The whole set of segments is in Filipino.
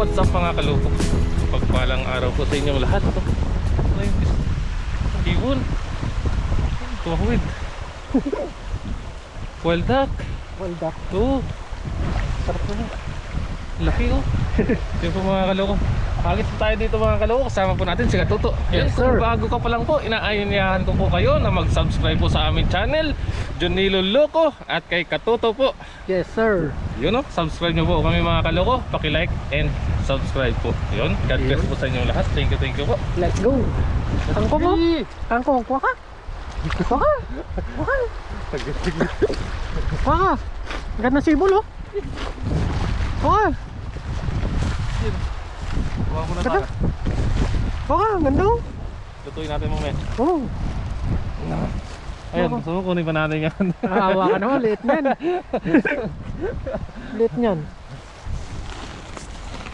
What's up mga kaloko? Pagpalang araw po sa inyong lahat. Ibon Tuwawid. Wild duck. Wild duck. Oo. Sarap na. Laki oh. Yun po mga kaloko. Agit po tayo dito mga kaloko. Kasama po natin si Katuto. Yes, Kung sir. bago ka pa lang po, inaanyayahan ko po kayo na mag-subscribe po sa aming channel, Jonilo Loco, at kay Katuto po. Yes, sir. Yun oh, subscribe nyo po kami mga kaloko. Paki-like and subscribe po. Yun, God bless po sa inyong lahat. Thank you po. Let's go. Kangkong mo. Kangkong, kuha ka. Kuha ka. Kuha ka. Kuha ka. Ganda sibol oh. Kuha ka. Kuha ko na Ganda. tayo. Kuha ka, ganda oh. Lutuin natin mamaya. Oh. Ayun, gusto mo kunin pa natin yan. Hawa ka naman, liit niyan. Liit niyan.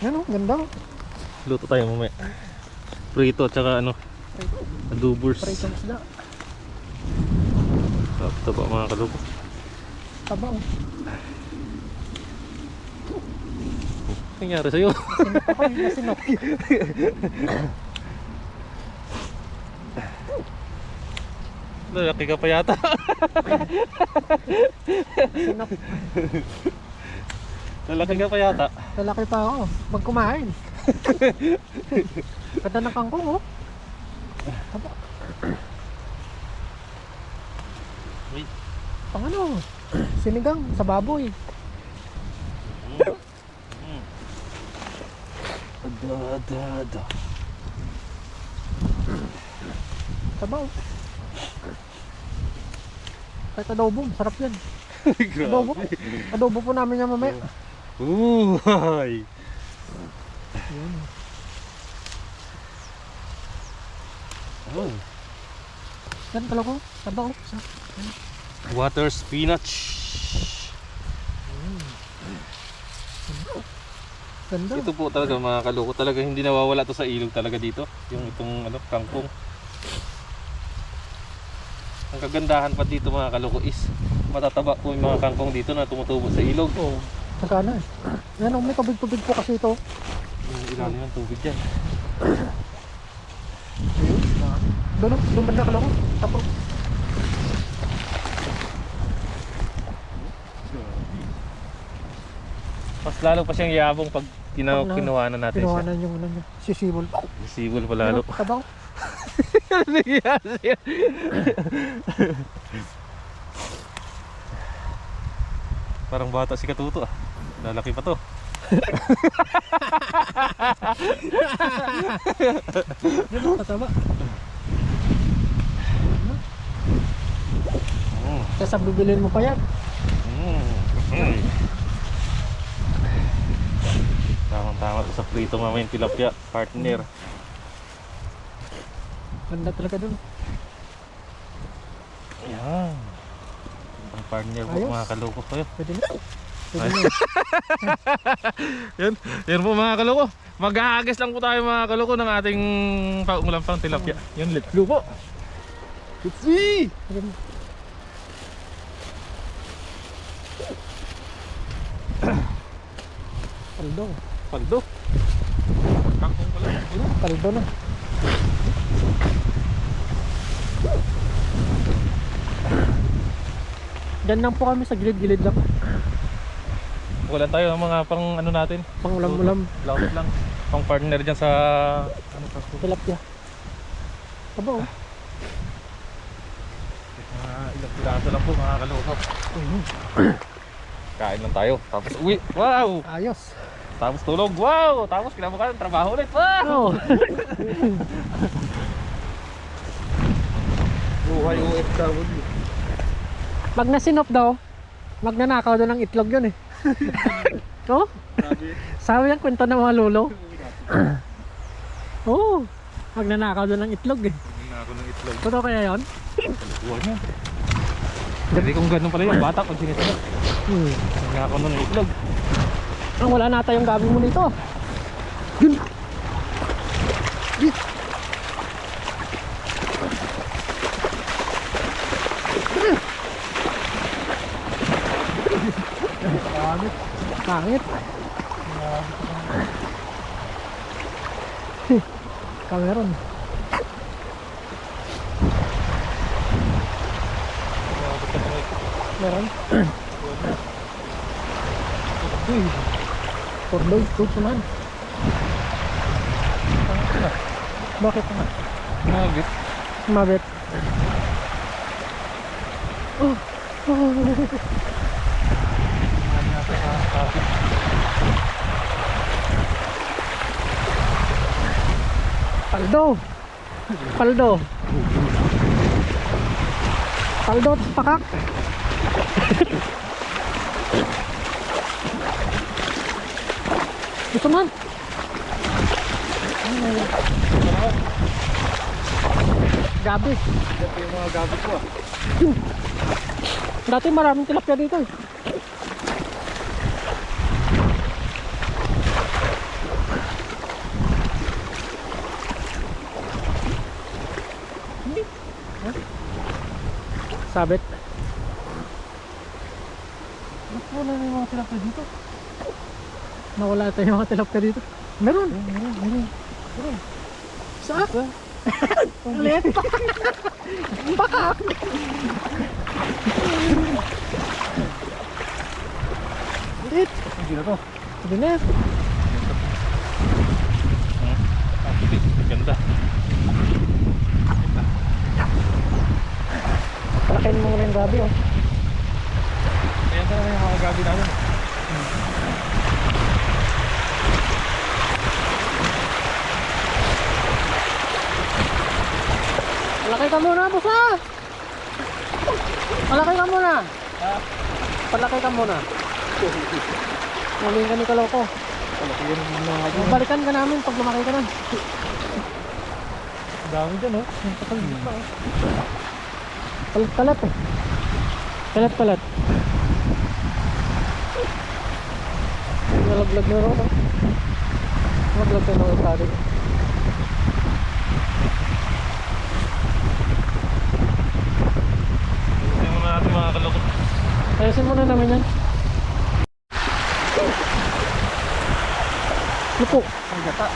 Yan oh, ganda oh. Luto tayo mamaya. Prito at saka ano, adubers. Pritong isda. Taba mga kaloko. Taba oh. Ano nangyari sa'yo? Sinok ako eh, nasinok. Laki ka pa yata. Sinok. Lalaki ka pa yata. Lalaki pa ako. Pag kumain. Ganda ng kangkong oh. Taba. Wait. Pang ano? Sinigang sa baboy. Da. Taba oh. Kahit adobo, sarap yan. Adobo. Adobo po namin yan mamaya. Uy. Yan. Oh. Yan pala ko. Taba oh. Water spinach. Ganda. Ito po talaga mga kaloko, talaga hindi nawawala to sa ilog talaga dito. Yung itong ano, kangkong. Ang kagandahan pa dito mga kaloko is matataba po yung mga kangkong dito na tumutubo sa ilog. Oh. Magkano eh. Yan oh, may tubig-tubig po kasi ito. Yung ilalim ng tubig dyan. Doon oh, doon banda ka lang oh. Tapo. Mas lalo pa siyang yabong pag kinuha na natin siya. Kinuhanan yung ano niya. Sisibol. Sibol pa lalo. Taba oh. Parang bata si Katuto ah. Lalaki pa to. Tataba. Mm. Kasi bibilin mo pa yan. Tamang-tama sa prito mamaya yung tilapia, partner. Ganda talaga dun. Yan. Ang partner po Ayos. mga kaloko ko yun. Pwede na. Pwede na. Yan po mga kaloko. Mag-aagis lang po tayo mga kaloko ng ating paulam pang tilapia. Yan, let's go po. Let's see! Paldo. Paldo. Kangkong pala. Paldo na. Diyan lang po kami sa gilid-gilid lang. Wala tayo ng mga pang ano natin. Pang ulam-ulam. Laot lang. Pang partner dyan sa ano pa. Tilapia. Taba oh. Ilang piraso lang po mga kaloko. Kain lang tayo. Tapos uwi. Wow! Ayos. Tapos tulog. Wow! Tapos kinabukasan trabaho ulit. Wow! Oh. Buhay OFW. Pag nasinop daw, magnanakaw daw ng itlog yun eh. Oh? Sabi yung kwento ng mga lolo. Oo. Magnanakaw daw ng itlog eh. Hindi na ako ng itlog. Totoo kaya yun? Buhay niya. Hindi kung ganun pala yung bata pag sinisira. Hindi na ako ng itlog. Wala na tayong gabi mo dito. Yun. Pangit. Meron. Meron. Uy. Kordoy, tutunan. Bakit nga? Nagit. Mabit. Oh. Oh. Paldo. Paldo. Paldo at pakak. Gusto man. Gabi. Yung mga gabi ko ah. Dati maraming tilapia dito eh. Sabit. Wala na yung mga tilapia dito. Nawala tayo yung mga tilapia dito. Meron. Meron. Saan? Ulit. Pakak. Ulit. Hindi na to. Hindi na. Ah, puti. Ganda. Palakin mo muna yung gabi oh. Ayan na yung mga gabi namin. Palaki ka muna, boss ah! Palaki ka muna! Palaki ka muna. Maling ka ni Kaloko. Balikan ka namin pag lumaki ka na. Dami dyan oh. Yung kapalit pa oh. Palat-palat eh. Palat-palat. Nalaglag na rin oh. Nalaglag na rin tali. Ayun muna natin mga kalukot. Ayasin muna namin yan. Lupo. Ang gata.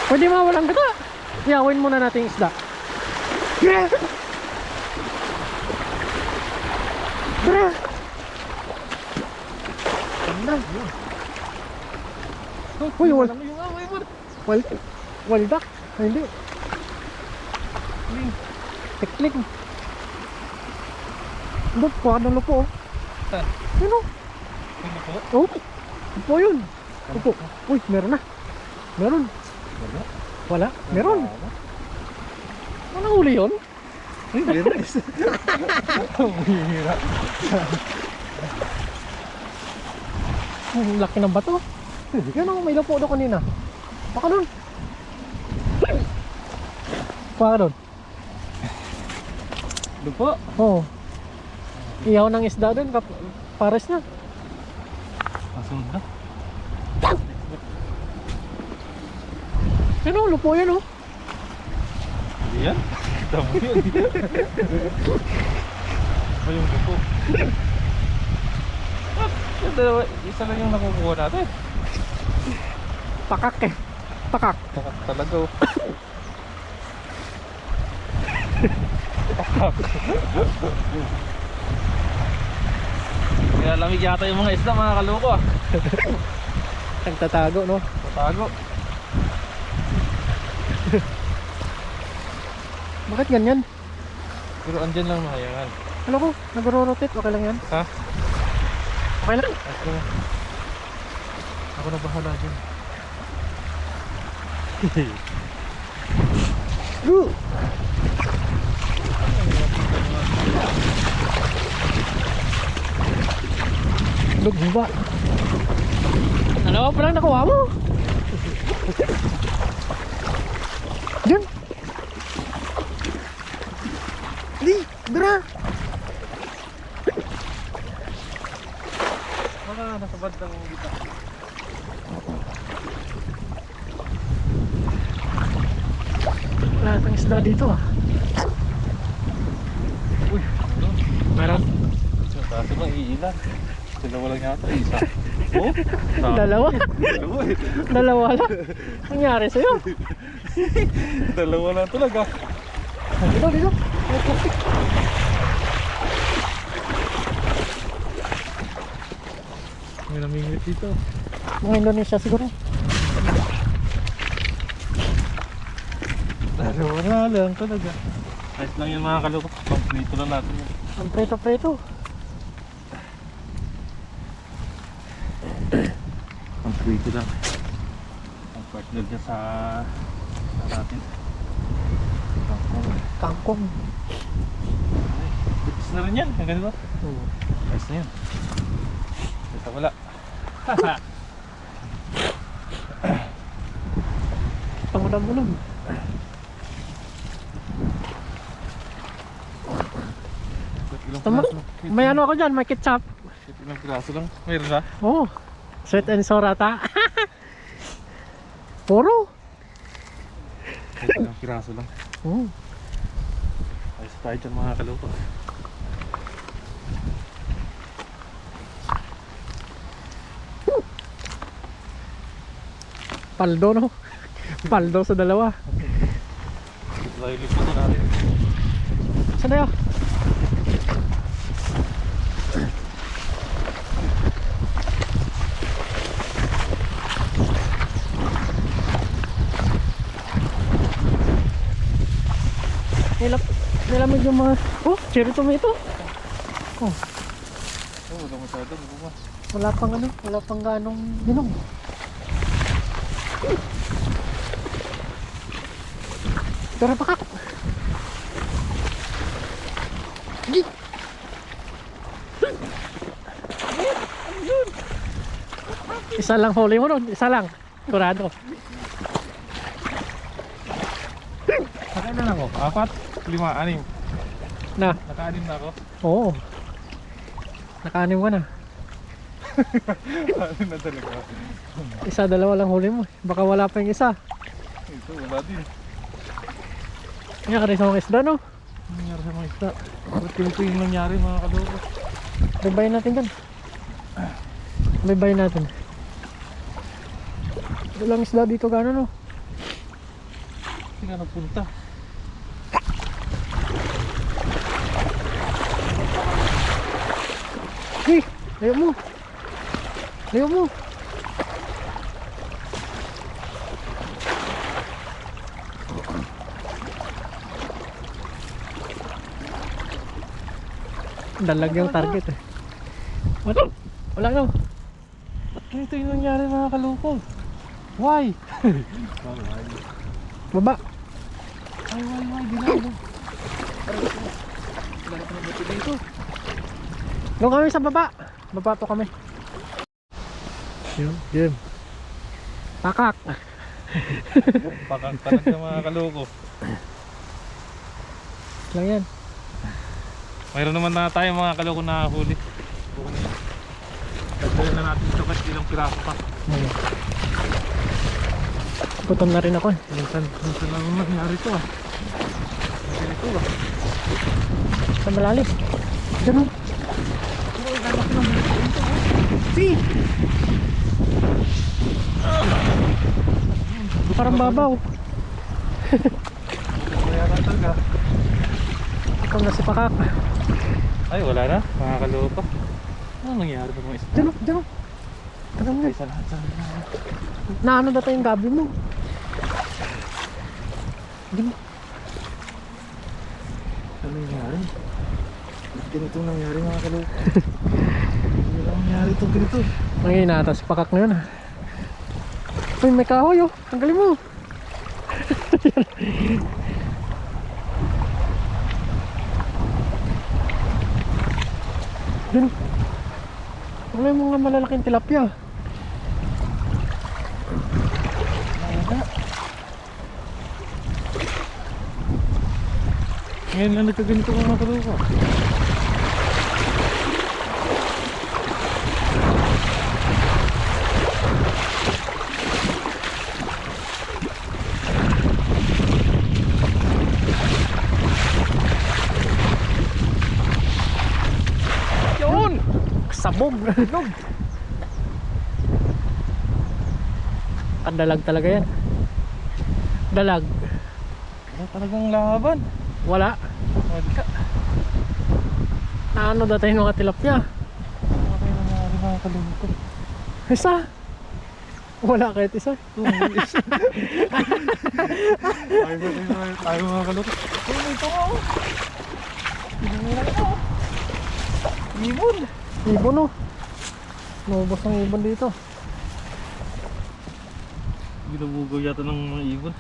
Pwede mawalang gata. Iyawin muna natin yung isda. Yeah! Tara! Ganda. Uy, wal. Waldak. Ay, hindi. Teklik. Doon, kuha ng lupo oh. Saan? Yun oh. Yung lupo? Oh, lupo yun. Lupo. Uy, meron na. Meron. Wala. Wala? Meron. Anong huli yun? Ay, meron isa. Ang hihira. Ang laki ng bato. Yan oh, may lupo doon kanina. Baka doon. Baka doon. Lupo? Oo. Iyaw ng isda doon. Pares na. Masunod na. Yan oh, lupo yan oh. Hindi yan. Kita mo yun. Ano yung lupo? Yung dalawa, isa lang yung nakukuha natin. Pakak eh. Pakak. Pakak talaga oh. Pakak. Kaya lamig yata yung mga isda mga kaloko ah. Nagtatago no. Tatago. Bakit ganyan? Pero andyan lang mahayangan. Ano ko? Nagro-rotate. Okay lang yan. Ha? Okay lang. Ako na bahala dyan. Lugdi ba? Ano pa lang nakuha mo? Diyan. Di, dara. Baka nasa bandang kita. Lahat ng isda dito ah. Uy, Meron. kasi maiilan. Dalawa lang yata. Isa. Oh? Dalawa? Dalawa eh. Dalawa lang? Nangyari sa'yo? Dalawa lang talaga. Dito, dito. May plastic. May namingit dito. Mga Indonesia siguro. Dalawa na lang talaga. Nice lang yan mga kaloko. Pang-prito lang natin yan. Ang preto-preto. Pang-prito lang. Ang partner niya sa natin. Kangkong. Ay, bitis na rin yan. Ang ganito. Nice na yan. Ito wala. Pangulam-ulam. Tama. May ano ako dyan, may ketchup. Ilang piraso lang. Mayroon na. Oh, sweet and sour ata. Puro. Ilang piraso lang. Oh. Ayos tayo dyan mga kaloko. Paldo no? Paldo sa dalawa. Ito tayo liputan natin. Saan na yun? Nilamig yung mga... Oh, cherry tomato. Oh, Oh, wala masyado. wala pang ano, wala pang ganong hinog. Tara pakak. Gi. Isa lang huli mo nun, isa lang. Kurado. Sakain na lang ako. 4, 5, 6. Na, Naka-6 na ako. oo. Nakaanim ka na. Ano na talaga? Isa, dalawa lang huli mo. Baka wala pa yung isa. Ito, wala din. Kaya ka rin sa mga isda, no? Ano nangyari sa mga isda? Ba't ganito yung nangyari mga kaloko? Baybayin natin dyan. Baybayin natin. Walang isda dito gano'n, no? Hindi nga nagpunta. Hey, layo mo. Layo mo. Dalag yung target eh. Wala. Wala no. Ba't ganito yung nangyari mga kaloko? Why? Baba. Why? Di lang. Wala ka na bato dito. Doon kami sa baba. Baba po kami. Yun, yun. Pakak. Pakak na mga kaloko. Lang yan. Mayroon naman na tayo mga kaloko na huli. Dagdagan na natin ito kasi ilang piraso pa. Gutom na rin ako eh. Minsan lang nangyari ito ah. Ito ah. Sa malalim. Ganun. Si! Parang babaw. Kaya na talaga. Ikaw na si Pakak. Ay wala na mga kaloko. Ano nangyari sa mga isda? Diyan o, diyan o. Tagal mo. Isa lahat sa Naano dati yung gabi mo. Hindi mo. ano nangyari? Ganito nangyari mga kaloko. Hindi lang nangyari ito ganito. Nanginata si Pakak na yun ha. Uy, may kahoy oh. Tanggalin mo. Yan. Wala yung mga malalaking tilapia. Ngayon lang nagkaganito mga kaloko. Sabog. Ang dalag talaga yan. Dalag. Wala talagang laban. Wala. Wala. Ano dati yung mga tilapia? Ano kayo nangyari mga kalungko? Isa. Wala kahit isa. Tayo mga kalungko. Ito nga oh. Pinangilan ito oh. Ibon. Ibon oh. Nubos ang ibon dito. Ginubugaw yata ng mga ibon.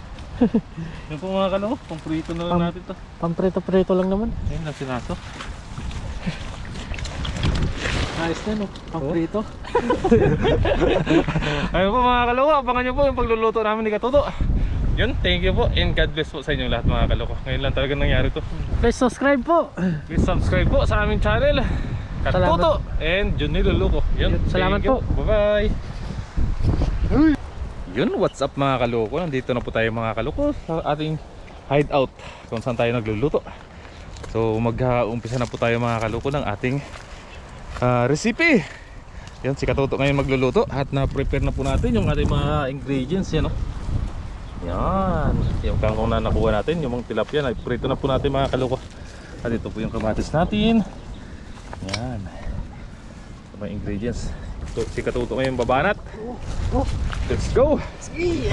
Yan po mga kalungko. Pamprito na lang natin to. Pamprito-prito lang naman. Ayun lang sinaso. Ayos na no. Pamprito. Ayun po mga kalungko. Abangan nyo po yung pagluluto namin ni Katuto. Yun, thank you po and God bless po sa inyong lahat mga kalungko. Ngayon lang talaga nangyari to. Please subscribe po. Please subscribe po sa aming channel Katuto and Jun Niluluko. Yun, Salamat thank you. po. Bye bye. Yun, what's up mga kaloko? Nandito na po tayo mga kaloko sa ating hideout kung saan tayo nagluluto. So mag-uumpisa na po tayo mga kaloko ng ating recipe. Yan, si Katuto ngayon magluluto at na-prepare na po natin yung ating mga ingredients. Yan, oh. Yan, yung kangkong na nakuha natin, yung mga tilapia na prito na po natin mga kaloko. At ito po yung kamatis natin. Yan, ito mga ingredients. So, si Katuto ngayon babanat. Let's go! Sige!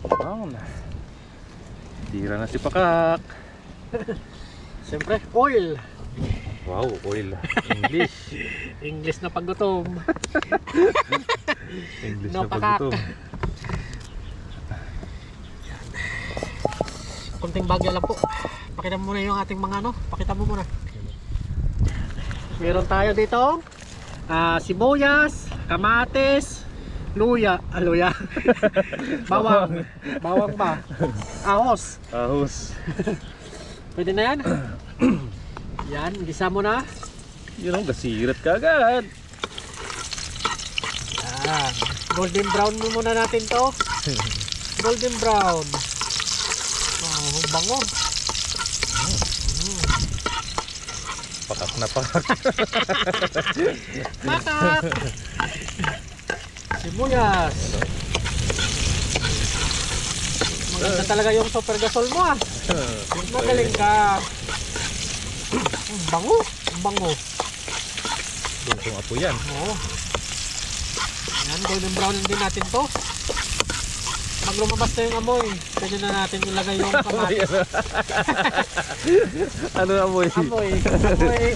Down. Tira na si Pakak. Siyempre, oil. Wow, oil. English. English na paggutom. English No, na paggutom. Kunting bagyo lang po. Pakita mo muna yung ating mga ano. Pakita mo muna. Meron tayo dito sibuyas, kamatis, luya. Luya. Bawang. Bawang ba? Ahos. Ahos. Pwede na yan? Yan, gisa mo na. Yun ang gasirat ka agad. Yan. Golden brown mo muna natin to. Golden brown. Oh, bango. Pakak na pakak. Pakak! Sibuyas. Maganda talaga yung super gasol mo ah. Magaling ka. Ang bango. Ang bango. Doon kung apo yan. Oo. Yan, golden brown din natin to. Pag lumabas na yung amoy, pwede na natin ilagay yung kamatis. Ano na mo eh? Amoy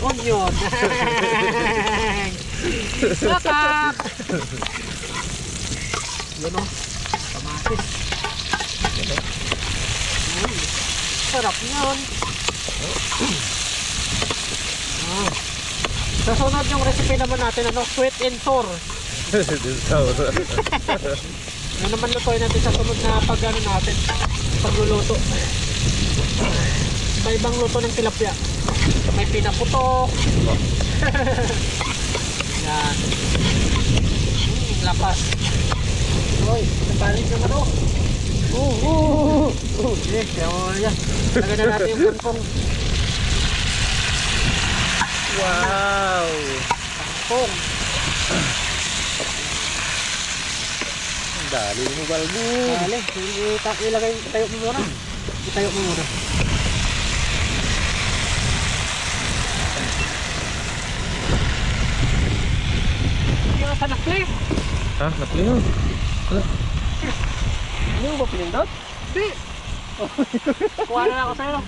onion. Sakak! Yun o, kamatis. Uy, sarap yun. Sa sunod yung recipe naman natin, sweet and sour. Yan naman lutuin natin sa sunod na natin, pagluluto. Iba-ibang luto ng tilapia. May pinaputok. Yan. Lapas. Uy, nagpalit naman o. Okay, kaya mo yan. Lagyan na natin yung kangkong. Wow! Kangkong. Dali mo balbo. Dali, ilagay, itayo mo muna. Itayo mo muna. Yung sa nakli. Ha? Napli yun? Hindi mo ba pinindot? Hindi. Kuha na ako sa'yo.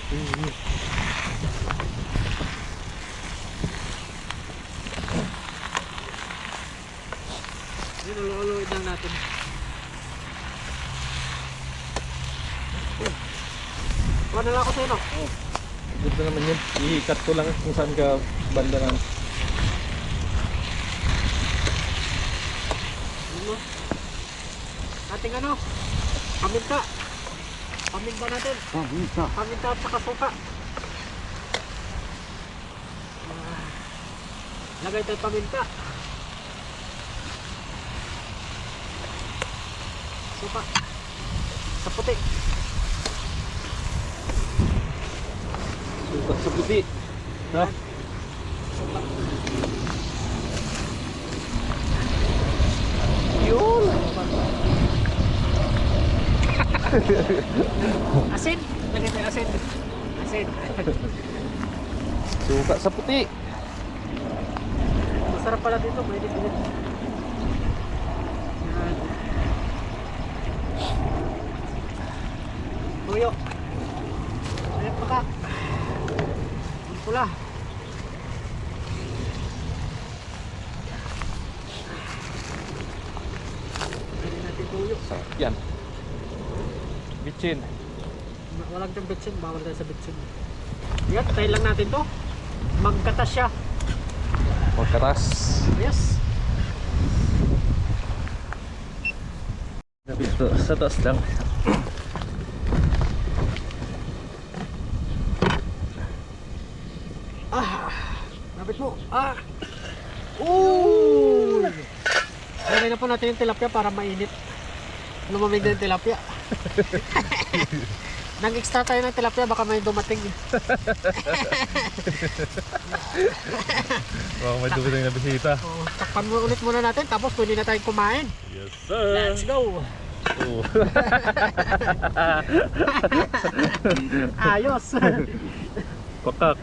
Nilululoid lang natin. Kuha na lang ako sa'yo, no? Good na naman yun. I-cut ko lang kung saan ka banda na. Ating paminta. Paminta natin. Paminta at saka suka. Lagay tayo paminta. Suka. Sa puti. Suka sa puti. No? Yun! Asin! Lagay tayo asin. Asin. Suka sa puti. Masarap pala dito, may init-init. Yan. Tuyo. Ayan pa ka. Pula. Ayan natin tuyo. Yan. Bitchin. Walang tayong bitsin, bawal tayo sa bitsin. Yan, tayo lang natin to. Magkatas siya. Magkatas. Yes. Dito sa taas lang. Lapit mo. Ooh! Lagay na po natin yung tilapia para mainit. Lumamig na yung tilapia. Nag-extra tayo ng tilapia, baka may dumating. Baka may dumating na bisita. Takpan mo ulit muna natin, tapos pwede na tayong kumain. Yes sir. Let's go! Oh. Ayos! Pakak.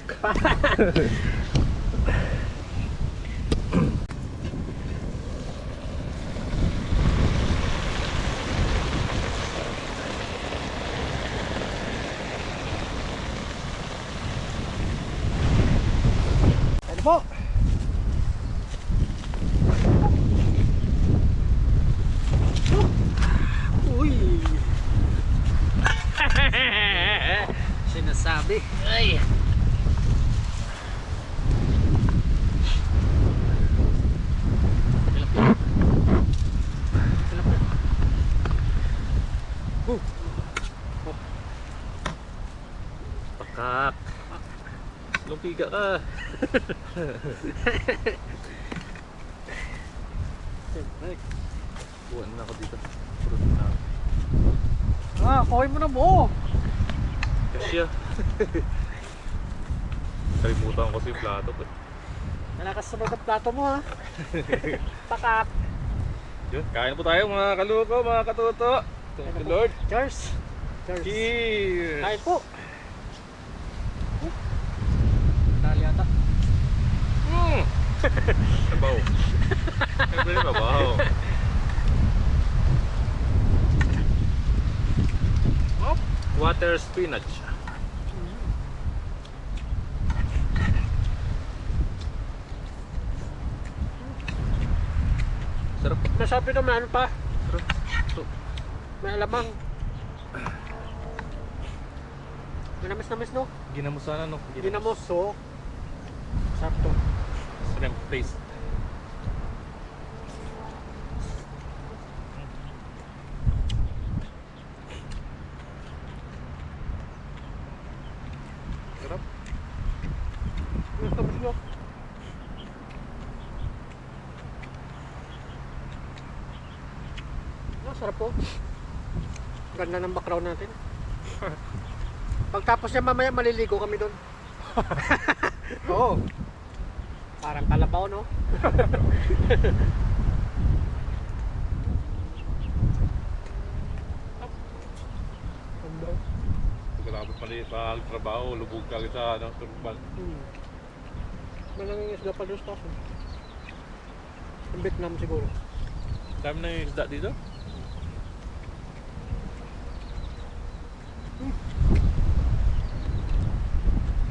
Ano po? Uy! Sinasabi. Ay! Tilapia. Tilapia. Pakak. Lumpiga ka. Ay. Buwan na ako dito. Purot na. Kuhay mo na buo. Kasya. Kalimutan ko kasi yung plato ko. Nakasunod ang plato mo ha. Pakat. Yun, kain po tayo mga kaluko, mga katuto. Thank you Lord. Cheers. Cheers. Cheers. Kain po. Dali ata. Sabaw. Siyempre sabaw. Water spinach. Sarap. Nasabi naman ano pa. Sarap. May alamang. Ginamis-namis no? Ginamusan ano? Ginamos so. Sarap to. Shrimp paste. Sarap. Ginamis no? Sarap po. Ganda ng background natin. Pagtapos niya mamaya maliligo kami doon. Oo. Parang kalabaw no? Pagkatapos mali pa trabaho, lubog ka sa ano, turban. Malaming isda pa doon sa taso. Ang Vietnam siguro. Dami na yung isda dito.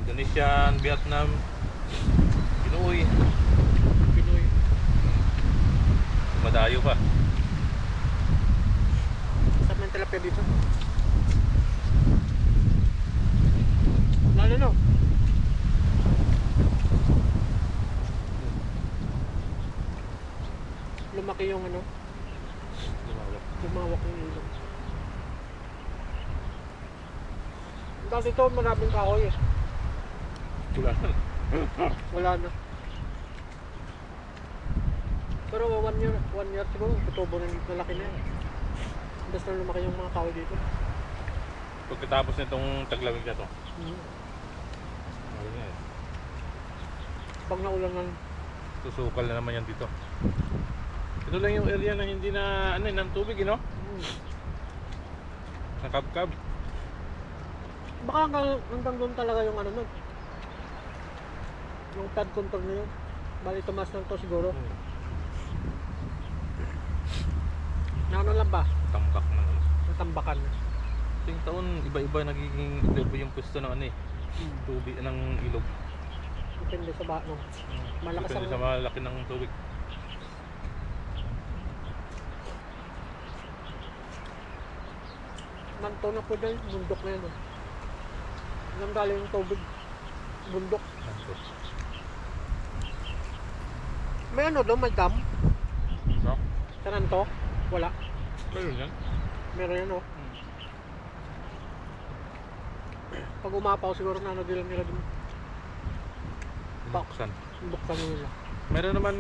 Indonesian, Vietnam, Pinoy. Pinoy. Madayo pa. Sarap ng tilapia dito. Lalo no? Lumaki yung ano, lumawak yung ilong. Dati ito maraming kahoy eh. Wala na. Wala na. Pero 1 year siguro, tutubo na nalaki na yan. Basta lumaki yung mga kahoy dito. Pagkatapos nitong taglamig na to. Ayun nga eh. Pag naulan ng Susukal na naman yan dito. Ito lang yung area na hindi na ano, ng tubig, no? Nakabkab. baka hanggang doon talaga yung ano nun. Yung flood control na yun. Bali tumas lang to siguro. Na ano lang ba? Tambak ng ano. Natambakan. Ting taon, iba-iba nagiging iba yung pwesto ng ano eh. Tubig ng ilog. Depende sa ba, no? Malakas Depende sa ang... malaki ng tubig. Nanto na po dyan, bundok na yun. Oh. Nang galing yung tubig. Bundok. Nanto. May ano doon, may dam. No? Sa Nanto? Wala. Meron yan. Meron yan, oh. Pag umapaw siguro na ano nila dun. Buksan. Buksan nila. Meron naman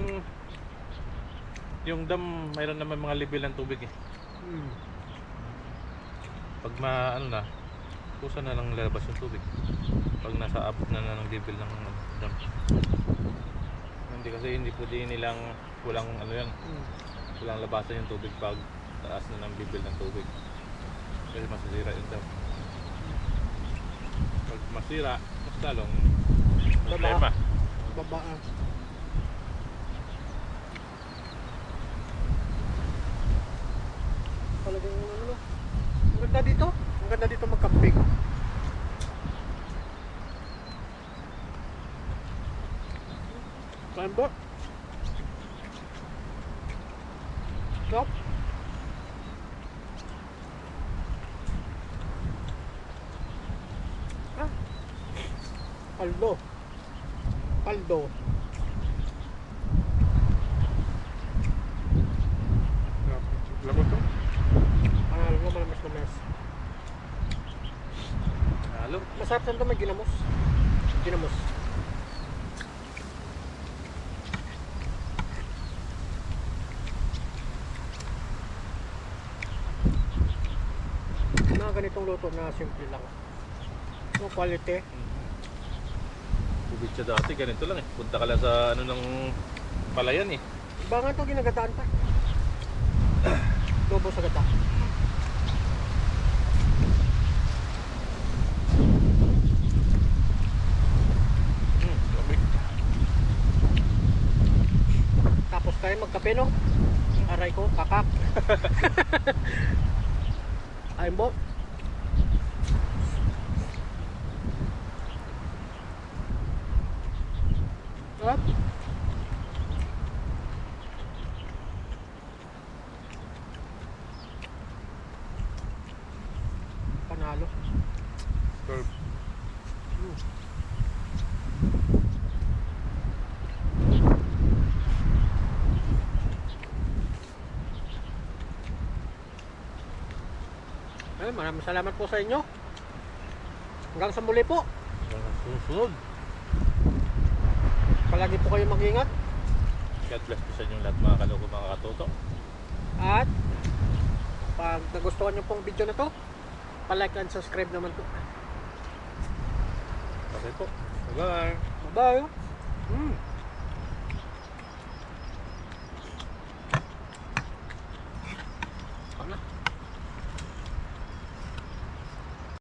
yung dam, mayroon naman mga level ng tubig eh. Pag ano na, kusa na lang lalabas yung tubig. Pag nasa abot na ng level ng dam. Hindi kasi hindi pwede nilang walang ano yan, walang labasan yung tubig pag taas na ng level ng tubig. Kasi masisira yung dam. Pag masira, mas lalong problema. Babaan. Talagang ano, ang ganda dito. Ang ganda dito mag-camping. Kain ba? Stop. Ah. Paldo. Paldo. Lamot to? Panalo mo, malamas-lamas. Halo. Masarap saan ito may ginamos. Ginamos. Mga ganitong luto na simple lang. No quality. Tubig siya dati, ganito lang eh. Punta ka lang sa ano ng palayan eh. Iba nga ito ginagataan pa. Lobo sa gata. Lamig. Tapos tayo magkape, no? Aray ko, kakak. Ayun po. Sarap. Panalo. Curve. Ay, maraming salamat po sa inyo. Hanggang sa muli po. Hanggang susunod. Palagi po kayo mag-ingat. God bless po sa inyong lahat mga kaloko, mga katoto. At pag nagustuhan nyo pong video na to, pa-like and subscribe naman po. Okay po. Bye-bye. Bye-bye.